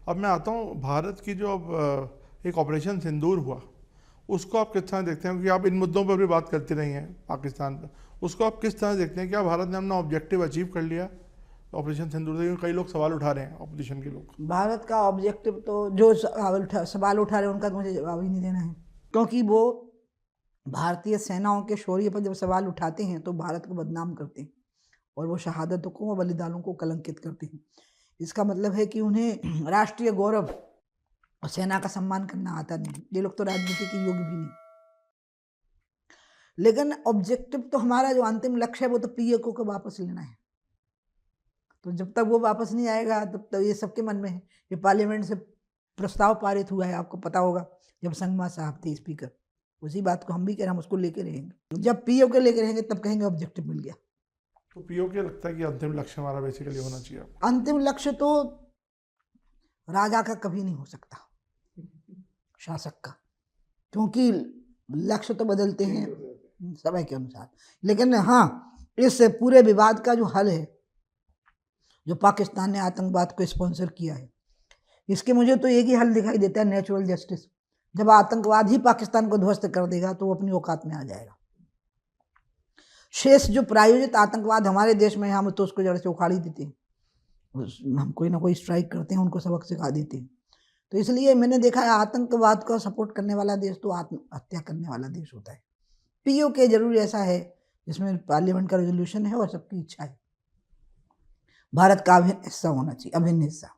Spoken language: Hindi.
अब मैं आता हूँ भारत की जो अब एक ऑपरेशन सिंदूर हुआ, उसको आप किस तरह देखते हैं? क्योंकि आप इन मुद्दों पर भी बात करते रही हैं पाकिस्तान पर, उसको आप किस तरह देखते हैं? क्या भारत ने अपना ऑब्जेक्टिव अचीव कर लिया ऑपरेशन सिंदूर से? कई लोग सवाल उठा रहे हैं, ऑपोजिशन के लोग। भारत का ऑब्जेक्टिव तो जो सवाल उठा रहे हैं उनका तो मुझे जवाब ही नहीं देना है, क्योंकि वो भारतीय सेनाओं के शौर्य पर जब सवाल उठाते हैं तो भारत को बदनाम करते हैं और वो शहादतों को, बलिदानों को कलंकित करते हैं। इसका मतलब है कि उन्हें राष्ट्रीय गौरव और सेना का सम्मान करना आता नहीं। ये लोग तो राजनीति के योग्य भी नहीं। लेकिन ऑब्जेक्टिव तो हमारा जो अंतिम लक्ष्य है वो तो पीओके को वापस लेना है। तो जब तक वो वापस नहीं आएगा तब तक ये सबके मन में है। ये पार्लियामेंट से प्रस्ताव पारित हुआ है, आपको पता होगा, जब संगमा साहब थे स्पीकर। उसी बात को हम भी कह रहे हैं, हम उसको लेके रहेंगे। जब पीओके लेके रहेंगे तब कहेंगे ऑब्जेक्टिव मिल गया। तो पीओके लगता है कि अंतिम लक्ष्य हमारा बेसिकली होना चाहिए। अंतिम लक्ष्य तो राजा का कभी नहीं हो सकता, शासक का, क्योंकि लक्ष्य तो बदलते हैं समय के अनुसार। लेकिन हाँ, इस पूरे विवाद का जो हल है, जो पाकिस्तान ने आतंकवाद को स्पॉन्सर किया है, इसके मुझे तो एक ही हल दिखाई देता है, नेचुरल जस्टिस। जब आतंकवाद ही पाकिस्तान को ध्वस्त कर देगा तो वो अपनी औकात में आ जाएगा। शेष जो प्रायोजित आतंकवाद हमारे देश में है, हम तो उसको जड़ से उखाड़ ही देते हैं। हम कोई ना कोई स्ट्राइक करते हैं, उनको सबक सिखा देते हैं। तो इसलिए मैंने देखा है, आतंकवाद को सपोर्ट करने वाला देश तो आत्महत्या करने वाला देश होता है। पीओके जरूर ऐसा है जिसमें पार्लियामेंट का रेजोल्यूशन है और सबकी इच्छा है। भारत का अभिन्न हिस्सा होना चाहिए, अभिन्न हिस्सा।